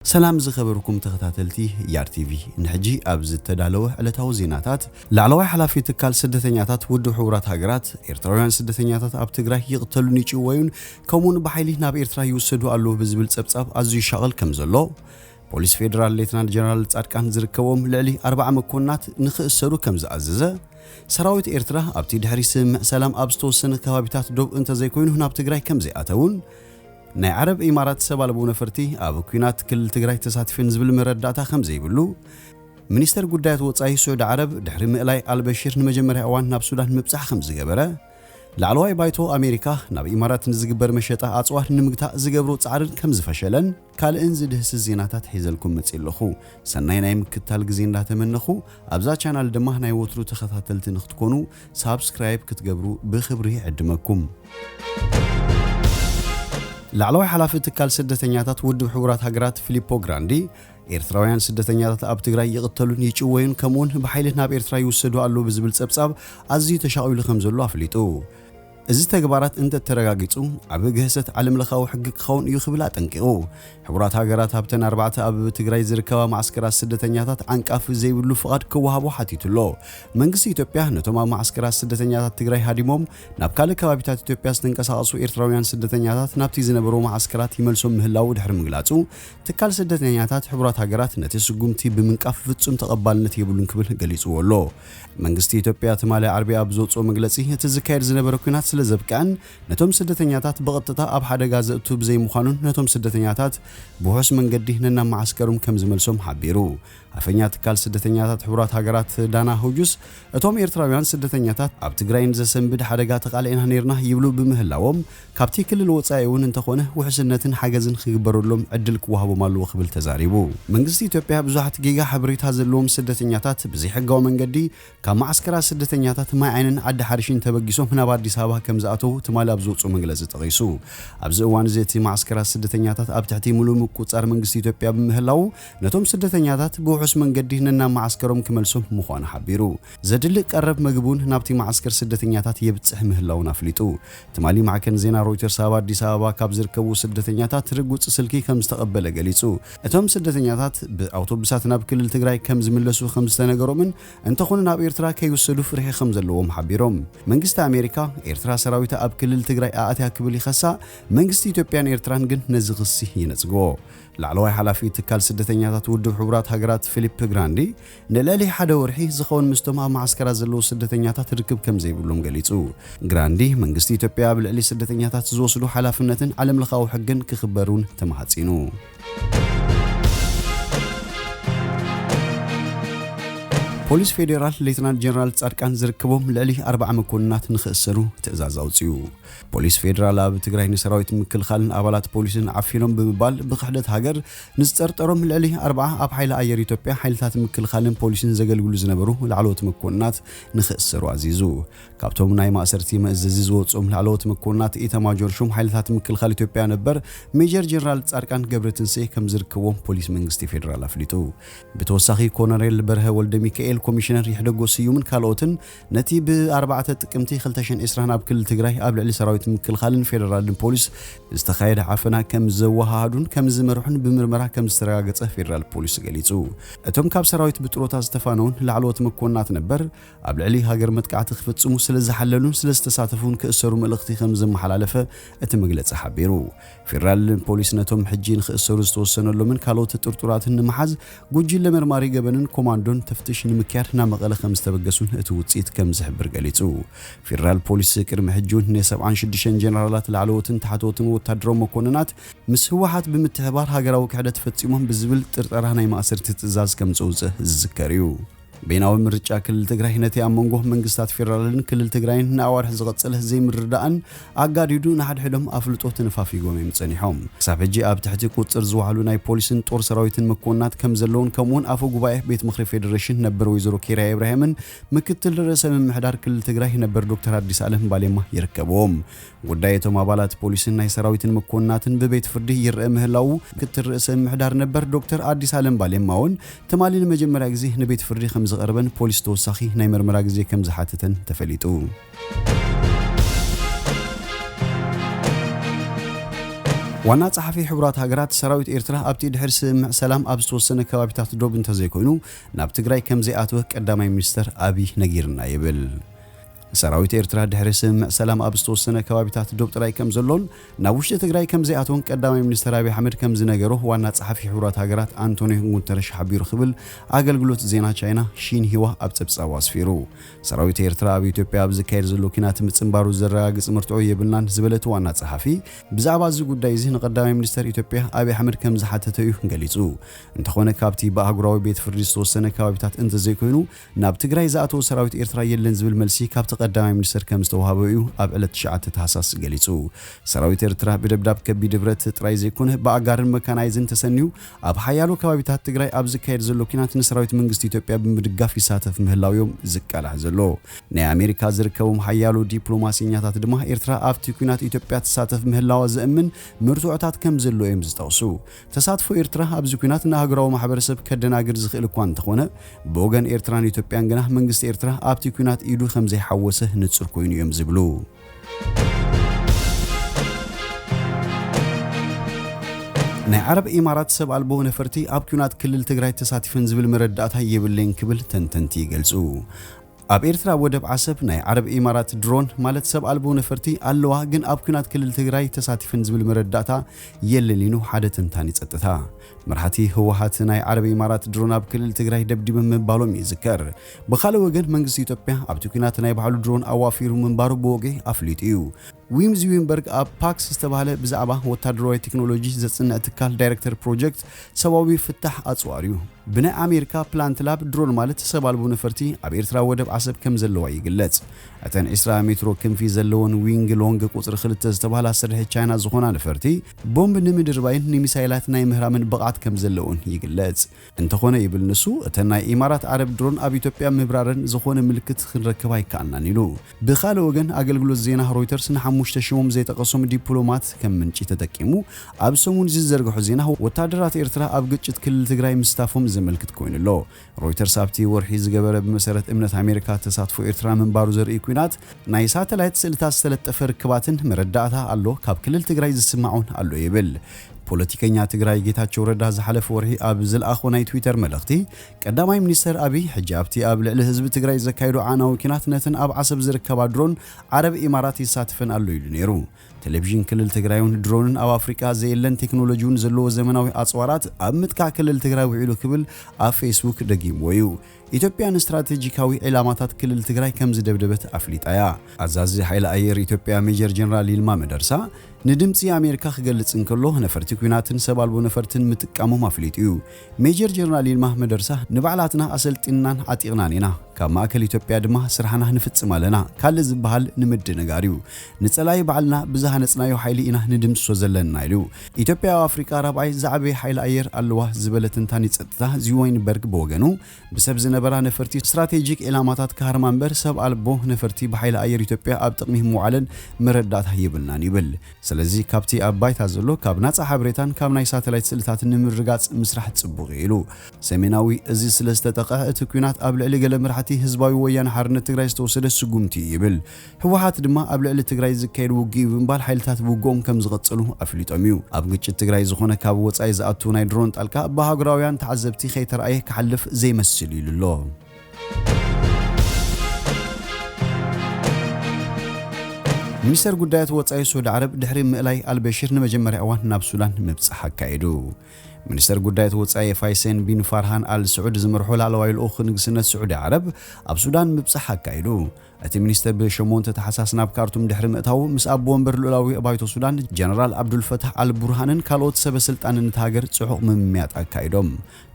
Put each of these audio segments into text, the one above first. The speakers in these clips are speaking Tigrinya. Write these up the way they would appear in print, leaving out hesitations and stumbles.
سلام زخبركم تخاتلتي يار تي في نحجي ابز التدالوه على توزيناتات لعلوي حلافي تكال سدتنياتات ودو حورات هاجرات ايرتراويان سدتنياتات اب تግራይ يقتلون يچويون كمون بحيلي ناب ايرترا يوسدو الله بزبل صبصاب ازي شغل كمزلو بوليس فيدرال ليتنانت جنرال ጻድቃን ዝርከቦም ልዕሊ 40 መኮንናት ንኽእሰሩ ከም ዝኣዘዘ ሰራዊት ኤርትራ ኣብቲ ድሕሪ ስምዕ ሰላም ኣብ ዝተወሰነ ከባቢታት ዶብ እንተ ዘይኮይኑ ናብ ትግራይ ከም ዘይኣተውን ናይ ዓረብ ኢማራት ሰባልቦ ነፈርቲ ኣብ ኩናት ክልል ትግራይ ተሳትፈን ዝብል መረዳእታ ከም ዘይብሉ ሚኒስተር ጉዳያት ወጻኢ ሱዑድ ዓረብ ድሕሪ ምእላይ አልበሽር ንመጀመርያ እዋን ናብ ሱዳን ምብጻሕ ከም ዝገበረ ላዕለዋይ ባይቶ ኣሜሪካ ናብ ኢማራት ንዝግበር መሸጣ ኣጽዋር ንምግታእ ዝገብሮ ጻዕርን ከም ዝፈሸለን ካልእን ዝድህስ ዜናታት ሒዘልኩም መጽለኹ ሰናይ ናይ ምክታል ግዜ እንዳተመነኹ ኣብዛ ቻናል ድማ ናይ ወትሩ ተኸታተልቲ ንኽትኮኑ ሳብስክራይብ ክትገብሩ ብኽብሪ ዕድመኩም ላዕለዋይ ሓላፊ ትካል ስደተኛታት ውድብ ሕቡራት ሃገራት ፊሊፖ ግራንዲ ኤርትራውያን ስደተኛታት ኣብ ትግራይ ይቅተሉን ይጭወዩን ከምውን በኃይል ናብ ኤርትራ ይወሰዱ አሉ ብዝብል ጸብጻብ ኣዝዩ ተሻቂሉ ከም ዘሎ አፍሊጡ እዚ ተግባራት እንተ ተረጋጊጹ ኣብ ገህሰት ዓለም ለኻው ሕግ ክኸውን እዩ ክብል አጠንቂቁ ሕቡራት ሃገራት ኣብተን 4 ኣብ ትግራይ ዝርከባ ማዕስከራት ስደተኛታት አንቃፍ ዘይብሉ ፍቃድ ክወሃቦ ሓቲቱሎ መንግስቲ ኢትዮጵያ ነቶም ማዕስከራት ስደተኛታት ትግራይ ሃዲሞም ናብ ካለ ከባቢታት ኢትዮጵያ ዝተንቀሳቀሱ ኤርትራውያን ስደተኛታት ናብቲ ዝነበሩ ማዕስከራት ይመልሶም ምህላው ድሕሪ ምግላጹ ትካል ስደተኛታት ሕቡራት ሃገራት ነቲ ስጉምቲ ብምንቃፍ ፍጹም ተቐባልነት የብሉን ክብል ገሊጹዎሎ መንግስቲ ኢትዮጵያ ተማለ ዓርቢያ ብዘውጾ መግለጺ እቲ ዝካየድ ዝነበረ ኩናት ስለዘብቃን ነቶም ስደተኛታት በቀጥታ ኣብ ሓደጋ ዘእቱ ብዘይ ምዃኑን ነቶም ስደተኛታት ብሆስ መንገዲ ነና ማዕስከሩም ከም ዝመልሶም ሓቢሩ አፈኛ ትካል ስደተኛታት ሕቡራት ሃገራት ዳና ሁጁስ እቶም ኤርትራውያን ስደተኛታት ኣብ ትግራይን ዘሰንብድ ሓደጋ ተቃለኢና ነርና ይብሉ ብምህላዎም ካብቲ ክልል ወጻኢውን እንተኾነ ውሕስነትን ሓገዝን ክግበረሎም ዕድል ክወሃቦም ኣለዎ ክብል ተዛሪቡ መንግስቲ ኢትዮጵያ ብዙሓት ጊጋ ሕብሪታ ዘለዎም ስደተኛታት ብዘይሕጋዊ መንገዲ ካብ ማዕስከራት ስደተኛታት ማይ ዓይንን ዓዲ ሓርሽን ተበጊሶም ናብ አዲስ አበባ ከም ዝኣተው ትማሊ ኣብ ዝወጹ መግለጺ ጠቂሱ ኣብዚ እዋን ዘቲ ማዕስከራት ስደተኛታት ኣብ ትሕቲ ሙሉእ ምቁጻር መንግስቲ ኢትዮጵያ ብምህላው ነቶም ስደተኛታት ብውሑስ መንገዲ ነና ማዕስከሮም ክመልሶም ምዃኑ ሓቢሩ ዘድልቅ ቀረብ መግቡን ናብቲ ማዕስከር ስደተኛታት የብጽሕ ምህላውን አፍሊጡ ትማሊ ማዕከን ዜና ሮይተርስ ኣብ አዲስ አበባ ካብ ዝርከቡ ስደተኛታት ርጉጽ ስልኪ ከም ዝተቀበለ ገሊጹ እቶም ስደተኛታት ብአውቶቡሳት ናብ ክልል ትግራይ ከም ዝምለሱ ከም ዝተነገሮምን እንተኾነ ናብ ኤርትራ ከይወሰዱ ፍርሒ ከም ዘለዎም ሓቢሮም መንግስቲ አሜሪካ ኤርትራ ሰራዊት ኣብ ክልል ትግራይ ኣኣትያ ክብል ይኸሳ መንግስቲ ኢትዮጵያን ኤርትራን ግን ነዚ ክሲ ይነጽጎ ላዕለዋይ ሓላፊ ትካል ስደተኛታት ውድብ ሕቡራት ሃገራት ፊሊፕ ግራንዲ ንልዕሊ ሓደ ወርሒ ዝኸውን ምስቶም ኣብ ማዕስከራት ዘለዉ ስደተኛታት ርክብ ከም ዘይብሎም ገሊጹ ግራንዲ መንግስቲ ኢትዮጵያ ኣብ ልዕሊ ስደተኛታት ዝወስዱ ሓላፍነትን ዓለም ለኻዊ ሕግን ክኽበሩን ተማሓጺኑ ፖሊስ ፌደራል ሌተናንት ጀነራል ጻድቃን ዝርከቦም ልዕሊ 40 መኮንናት ንኽእሰሩ ትእዛዝ ኣውጽዩ ፖሊስ ፌደራል ኣብ ትግራይ ንሰራዊት ምክልኻልን ኣባላት ፖሊስን ዓፊኖም ብምባል ብክሕደት ሃገር ንዝጠርጠሮም ልዕሊ 40 ኣብ ሓይሊ ኣየር ኢትዮጵያ ሓይልታት ምክልኻልን ፖሊስን ዘገልግሉ ዝነበሩ ላዕለዎት መኮንናት ንኽእሰሩ ኣዚዙ ካብቶም ናይ ማእሰርቲ መእዘዚ ዝወጾም ላዕለዎት መኮንናት ኢታማጆር ሹም ሓይልታት ምክልኻል ኢትዮጵያ ነበር ሜጀር ጀነራል ጻድቃን ገብረትንሳኤ ከም ዝርከቦም ፖሊስ መንግስቲ ፌደራል ኣፍሊጡ ብተወሳኺ ኮሎኔል በርሀ ወልደ ሚካኤል ኮሚሽነር ይሕደጎስ ስዩምን ካልኦትን ነቲ ብ4 ጥቅምቲ 2020 ኣብ ክልል ትግራይ ኣብ ልዕሊ ሰራዊት ምክልኻልን ፌደራልን ፖሊስ ዝተኻየደ ዓፈና ከም ዘወሃሃዱን ከም ዝመርሑን ብምርመራ ከም ዝተረጋገጸ ፌደራል ፖሊስ ገሊጹ እቶም ካብ ሰራዊት ብጥሮታ ዝተፋነውን ላዕለዎት መኮንናት ነበር ኣብ ልዕሊ ሃገር መጥቃዕቲ ክፍጽሙ ስለዝሓለሉን ስለዝተሳተፉን ክእሰሩ መልእኽቲ ከም ዘመሓላለፈ እቲ መግለጺ ሓቢሩ ፌደራል ፖሊስ ነቶም ሕጂ ንኽእሰሩ ዝተወሰነሎምን ካልኦት ጥርጡራትን ንምሓዝ ጉጅለ መርማሪ ገበንን ኮማንዶን ተፍትሽን ምክያድ ናብ መቐለ ከም ዝተበገሱን እቲ ውጽኢት ከም ዝሕብር ገሊጹ ፌደራል ፖሊስ ቅድሚ ሕጂውን ነ76 ጀነራላት ላዕለዎትን ታሕተዎትን ወታደራዊ መኮንናት ምስ ህወሓት ብምትሕባር ሃገራዊ ክሕደት ፈጺሞም ብዝብል ጥርጠራ ናይ ማእሰርቲ ትእዛዝ ከም ዘውጽእ ዝዝከር እዩ بيناو مرجع كل تجري نتي أمونجو منجستات فيرالن كل تجرين ناور حزقتله زي مردان أقاريدو نحد حدهم أفلتوه تنفافي قومي متسنيحهم سافجي أب تحتي كوتر زوالو ناي بوليسن طور سراويتن مكونات كم زلون كمون أفو قبائه بيت مخري فيدريشن نبر ويزرو كيرا إبراهيمن مكتل رسم محدار كل تجري نبر دكتور عبدالله سالم باليما يركبهم ودايتهم أبالات بوليسن ناي سراويتن مكوناتن ببيت فردي يرقم هلاو كتل رسم محدار نبر دكتور عبدالله سالم باليماون تمالين مجمع أجزيه نبيت فردي زغربن بوليس توسخي ناي مرمرا غزي كم زحاتتن تفليتو ዋና ጸሐፊ ሕቡራት ሃገራት ሰራዊት ኤርትራ ኣብቲ ድሕር ስምምዕ ሰላም ኣብ ዝተወሰነ ከባቢታት ዶብ እንተዘይኮይኑ ናብ ትግራይ ከም ዘይኣተወ ቀዳማይ ሚኒስተር አብይ ነጊርና ይብል ሰራዊት ኤርትራ ድሕር ስምምዕ ሰላም ኣብ ዝተወሰነ ከባቢታት ዶብ ጥራይ ከም ዘሎን ናብ ውሽጢ ትግራይ ከም ዘይኣተወን ቀዳማይ ሚኒስተር አብይ አሕመድ ከም ዝነገሮ ዋና ጸሐፊ ሕቡራት ሃገራት አንቶኒዮ ጉተረሽ ሓቢሩ ክብል አገልግሎት ዜና ቻይና ሺንሂዋ ኣብ ጸብጻብ ኣስፊሩ ሰራዊት ኤርትራ ኣብ ኢትዮጵያ ኣብ ዝካየድ ዘሎ ኩናት ምጽምባሩ ዘረጋግጽ ምርትዑ የብልናን ዝበለት ዋና ጸሐፊ ብዛዕባ እዚ ጉዳይ እዚ ንቀዳማይ ሚኒስተር ኢትዮጵያ አብይ አሕመድ ከም ዝሓተተ እዩ ገሊጹ እንተኾነ ካብቲ በአህጉራዊ ቤት ፍርዲ ዝተወሰነ ከባቢታት እንተዘይኮይኑ ናብ ትግራይ ዝኣተወ ሰራዊት ኤርትራ የለን ዝብል መልሲ ካብቲ ቀዳማይ ሚኒስተር ከም ዝተዋሃበ እዩ ኣብ ዕለት 9 ታህሳስ ገሊጹ ሰራዊት ኤርትራ ብደብዳብ ከቢድ ብረት ጥራይ ዘይኮነ በአጋርን መካናይዝን ተሰኒዩ ኣብ ሓያሎ ከባቢታት ትግራይ ኣብ ዝካየድ ዘሎ ኩናት ንሰራዊት መንግስቲ ኢትዮጵያ ብምድጋፍ ይሳተፍ ምህላውዮም ዝቃላሕ ዘሎ ናይ አሜሪካ ዝርከቡም ሓያሎ ዲፕሎማሲኛታት ድማ ኤርትራ ኣብቲ ኩናት ኢትዮጵያ ተሳተፍ ምህላዋ ዘእምን ምርቱዕታት ከም ዘሎ እዮም ዝጠቕሱ ተሳትፎ ኤርትራ ኣብዚ ኩናት ንሃገራዊ ማሕበረሰብ ከደናግር ዝኽእል እኳ እንተኾነ ብወገን ኤርትራን ኢትዮጵያን ግና መንግስቲ ኤርትራ ኣብቲ ኩናት ኢዱ ከም ዘይሓወሰ ንጹር ኮይኑ እዮም ዝብሉ ናይ ዓረብ ኢማራት ሰብ አልቦ ነፈርቲ ኣብ ኩናት ክልል ትግራይ ተሳቲፈን ዝብል መረዳእታ የብለን ክብል ተንተንቲ ይገልጹ ኣብ ኤርትራ ወደብ ዓሰብ ናይ ዓረብ ኢማራት ድሮን ማለት ሰብ አልቦ ነፈርቲ ኣለዋ ግን ኣብ ኩናት ክልል ትግራይ ተሳቲፈን ዝብል መረዳእታ የለን ኢሉ ሓደ ተንታኒ ጸጥታ መርሓቲ ህወሓት ናይ ዓረብ ኢማራት ድሮን ኣብ ክልል ትግራይ ደብዲበ ምባሎም ይዝከር በኻልእ ወገን መንግስቲ ኢትዮጵያ ኣብቲ ኩናት ናይ ባዕሉ ድሮን ኣዋፊሩ ምንባሩ በወጌ ኣፍሊጡ እዩ ዊምዝ ዊምበርግ ኣብ ፓክስ ዝተባሃለ ብዛዕባ ወታደራዊ ቴክኖሎጂ ዘጽንዕ ትካል ዳይሬክተር ፕሮጀክት ሰብኣዊ ፍታሕ ኣጽዋርዩ ብናይ ኣሜሪካ ፕላንት ላብ ድሮን ማለት ሰብ አልቦ ነፈርቲ ኣብ ኤርትራ ወደብ ዓሰብ ከም ዘለዋ ይግለጽ እተን 20 ሜትሮ ክንፊ ዘለዎን ዊንግ ሎንግ ቁጽሪ 2 ዝተባሃላ ስርሒ ቻይና ዝኾና ነፈርቲ ቦምብ ንምድር ባይን ንሚሳይላት ናይ ምህራምን ብቕዓት ከም ዘለውን ይግለጽ እንተኾነ ይብል ንሱ እተን ናይ ኢማራት ዓረብ ድሮን ኣብ ኢትዮጵያ ምህብራርን ዝኾነ ምልክት ክንረክብ ኣይከኣልናን ኢሉ ብኻልእ ወገን አገልግሎት ዜና ሮይተርስ ንሓሙሽተ ሽሞም ዘይጠቐሶም ዲፕሎማት ከም ምንጪ ተጠቂሙ ኣብ ሰሙን ዝዘርግሑ ዜና ወታደራት ኤርትራ ኣብ ግጭት ክልል ትግራይ ምስታፎም ዘመልክት ኮይኑሎ ሮይተርስ ኣብቲ ወርሒ ዝገበረ ብመሰረት እምነት አሜሪካ ተሳትፎ ኤርትራ ምንባሩ ዘርኢ ኩናት ናይ ሳተላይት ስእልታት ዝተለጠፈ ርክባትን መረዳእታ ኣሎ ካብ ክልል ትግራይ ዝስማዑን ኣሎ ይብል ፖለቲከኛ ትግራይ ጌታቸው ረዳ ዝሓለፈ ወርሒ ኣብ ዝልኣኾ ናይ ትዊተር መልእኽቲ ቀዳማይ ሚኒስተር አብይ ሕጂ ኣብቲ ኣብ ልዕሊ ህዝቢ ትግራይ ዘካይዱ ዓናዊ ኩናት ነተን ኣብ ዓሰብ ዝርከባ ድሮን ዓረብ ኢማራት ይሳተፈን ኣሎ ኢሉ ነይሩ ቴሌቪዥን ክልል ትግራይን ድሮንን ኣብ አፍሪካ ዘየለን ቴክኖሎጂውን ዘለዎ ዘመናዊ ኣጽዋራት ኣብ ምጥቃዕ ክልል ትግራይ ውዒሉ ክብል ኣብ ፌስቡክ ደጊምዎ እዩ ኢትዮጵያ ስትራቴጂካዊ ዕላማታት ክልል ትግራይ ከም ዝደብደበት ኣፍሊጣያ ኣዛዚ ሓይሊ ኣየር ኢትዮጵያ ሜጀር ጀነራል ይልማ መደርሳ ንድምፂ አሜሪካ ክገልጽ እንከሎ ነፈርቲ ኩናትን ሰብ አልቦ ነፈርትን ምጥቃሞም ኣፍሊጡ እዩ ሜጀር ጀነራል ይልማ መደርሳ ንባዕላትና ኣሰልጢናን ዓጢቕናን ኢና ካብ ማእከል ኢትዮጵያ ድማ ስራሕና ንፍጽም ኣለና ካልእ ዝበሃል ንምድንጋር እዩ ንጸላይ ባዕልና ብዝሃነጽናዮ ሓይሊ ኢና ንድምጽ ዘለና ኢሉ ኢትዮጵያ ኣብ ኣፍሪካ ራብዓይ ዝዓበየ ሓይሊ ኣየር ኣለዋ ዝበለት ተንታኒ ጸጥታ ዚወይንበርግ በወገኑ ብሰብ ዝነበራ ነፈርቲ ስትራቴጂክ ዕላማታት ካርማ እምበር ሰብ አልቦ ነፈርቲ ብሓይሊ ኣየር ኢትዮጵያ ኣብ ጥቕሚ ምውዓለን መረዳእታ ይብልናን ይብል ስለዚ ካብቲ ኣብ ባይታ ዘሎ ካብ ናጻ ሓበሬታን ካብ ናይ ሳተላይት ስእልታት ንምርጋጽ ምስራሕ ጽቡቕ ኢሉ ሰሜናዊ እዚ ስለ ዝተጠቕዐ እቲ ኩናት ኣብ ልዕሊ ገለ መራሕቲ ህዝባዊ ወያነ ሓርነት ትግራይ ዝተወሰደ ስጉምቲ ይብል ህወሓት ድማ ኣብ ልዕሊ ትግራይ ዝካየድ ውግእ ብምባል ሓይልታት ውግኦም ከም ዝቐጽሉ ኣፍሊጦም እዩ ኣብ ግጭት ትግራይ ዝኾነ ካብ ወጻኢ ዝኣቱ ናይ ድሮን ጣልቃ ብሃገራውያን ተዓዘብቲ ከይተረኣየ ክሓልፍ ዘይመስል ኢሉሎ ሚኒስተር ጉዳያት ወጻኢ ሱዳን ዓረብ ድሕሪ ምእላይ አልበሽር ንመጀመርያ እዋን ናብ ሱዳን ምብጻሕ አካይዱ ሚኒስተር ጉዳያት ወጻኢ ፋይሰን ቢን ፋርሃን አል ስዑድ ዝመርሖ ላዕለዋይ ልኡኽ ንግስነት ስዑዲ ዓረብ ኣብ ሱዳን ምብጻሕ አካይዱ እቲ ሚኒስተር ብሸሞንተ ተሓሳስ ናብ ካርቱም ድሕሪ ምእታው ምስ ኣቦ ወንበር ልኡላዊ ባይቶ ሱዳን ጀነራል አብዱልፈታህ አልቡርሃንን ካልኦት ሰበስልጣንን ታገር ጽዑቕ ምምያጥ አካይዶም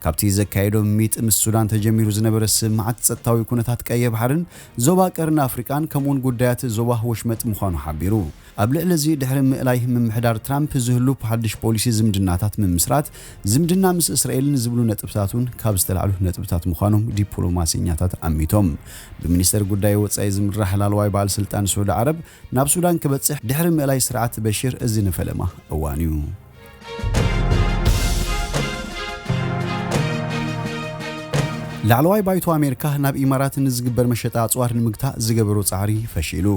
ካብቲ ዘካይዶም ሚጥ ምስ ሱዳን ተጀሚሩ ዝነበረ ስምዓት ጸጥታዊ ኩነታት ቀይ ባሕርን ዞባ ቀርኒ አፍሪካን ከምኡን ጉዳያት ዞባ ወሽመጥ ምዃኑ ሓቢሩ ኣብ ልዕሊ እዚ ድሕሪ ምእላይ ምምሕዳር ትራምፕ ዝህሉ ሓድሽ ፖሊሲ ዝምድናታት ምምስራት ዝምድና ምስ እስራኤልን ዝብሉ ነጥብታቱን ካብ ዝተላዕሉ ነጥብታት ምዃኖም ዲፕሎማሲኛታት ኣሚቶም ብሚኒስተር ጉዳይ ወጻኢ ዝምራሕ ላዕለዋይ ባለስልጣን ሱዑድ ዓረብ ናብ ሱዳን ክበጽሕ ድሕሪ ምእላይ ስርዓት በሽር እዚ ንፈለማ እዋን እዩ ላዕለዋይ ባይቶ ኣሜሪካ ናብ ኢማራት ንዝግበር መሸጣ ኣጽዋር ንምግታእ ዝገበሮ ጻዕሪ ፈሺሉ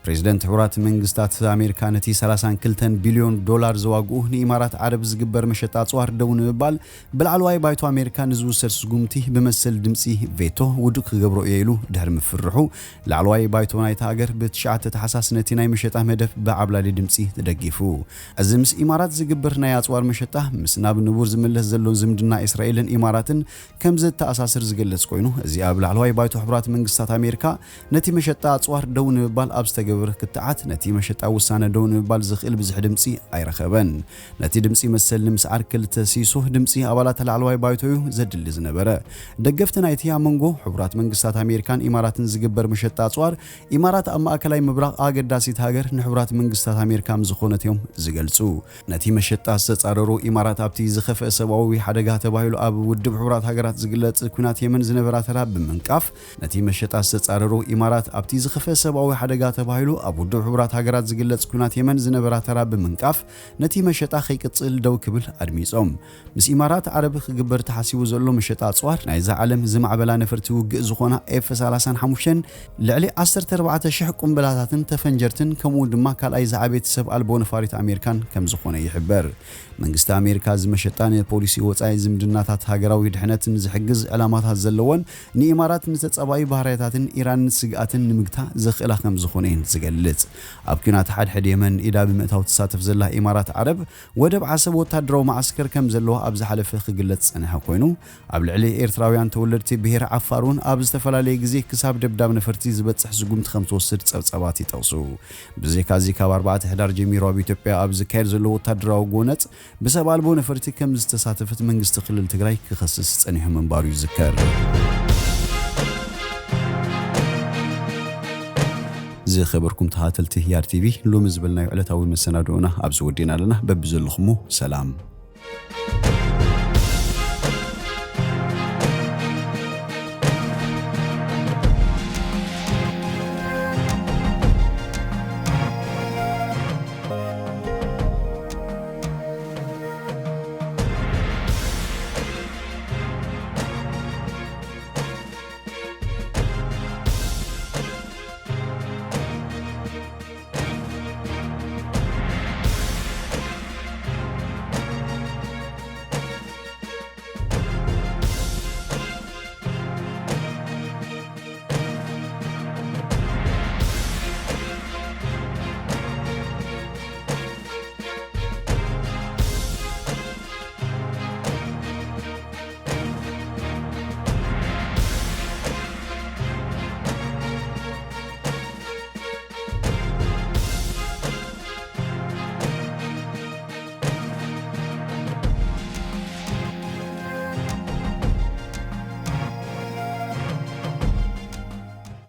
بريزيدنت حورات منغستات أمريكا نتي 32 بليون دولار زواجوه نإمارات عرب زجبر مشتا صور دون مبال بالعلواي بايتو أمريكا نزو سرسقومتي بمثل دمسي فيتو ودك جبرو يلو دهر مفرحو العلواي بايتو نايت هاجر بتشعة تحساس نتي ناي مشتا مدف بعبلا دمسي تدقيفو أزمس إمارات زجبر نايات صور مشتا مسنا بنبور زمله زلون زمدنا إسرائيل إماراتن كم زد تأساسر زجلس كوينو زي قبل العلواي بايتو حورات منغستات أمريكا نتي مشتا صور دون مبال أبستج كتعات نتي مشت أو سنة دون مبال زخيل بزح دمسي أي رخبان نتي دمسي مثل نمس عركل تسيسه دمسي أولات العلواي بايتو زد اللي زنبرة دقفت نايتيا منجو حبرات منقصات أمريكان إمارات زجبر مشت أصوار إمارات أما أكلاي مبرق أجر داسيت هاجر نحبرات منقصات أمريكان زخونتهم زجلسو نتي مشت أساس عررو إمارات أبتي زخف سبعوي حدقات بايلو أب ودب حبرات هاجرات زجلت كونات يمن زنبرات راب منكاف نتي مشت أساس عررو إمارات أبتي زخف سبعوي حدقات بايلو أبو دو حبرات هاجرات زجلت كونات يمن زنبرات راب منكاف نتي مشت أخي كتصل دو كبل أرميزهم مس إمارات عرب خجبر تحسيو زلوا مشت أصوار نايزا علم زمع بلا نفرتو زخونا F35 حموشن لعلي 14 شحكم بلاتاتن تفنجرتن كمو دما كال أي زعبيت سب ألبون فاريت أمريكان كم زخونا يحبر منغست أمريكا زمشتان بوليسي وصاي زمدناتات هاجراوي دحنتن زحجز علامات زلون ني إمارات نتتصباي بحرياتاتن إيران سقاتن نمغتا زخلا كم زخونين زجلت أبكينات حد يمن إذا بمئتاو تساتف زله إمارات عرب ودب عصب وتدرو معسكر كم زلوه أبز حلف خجلت أنا كوينو قبل علي إيرتراويان تولرتي بهير عفارون أبز تفلالي جزي كساب دبداب نفرتي زبط حسقوم تخمس وسط صباتي توصو بزيكا زيكا باربعة حدار جميرو بيتوبيا أبز كير زلو تدرو جونت بسبب ألبو نفرتي كم زتساتفت من استقلال تجري كخصص أنهم من بارو يذكر زي خبركم تهاتلتي يار تي في لو مزبلنا على تاوي مسنادونا أبز ودينا لنا ببزل خمو سلام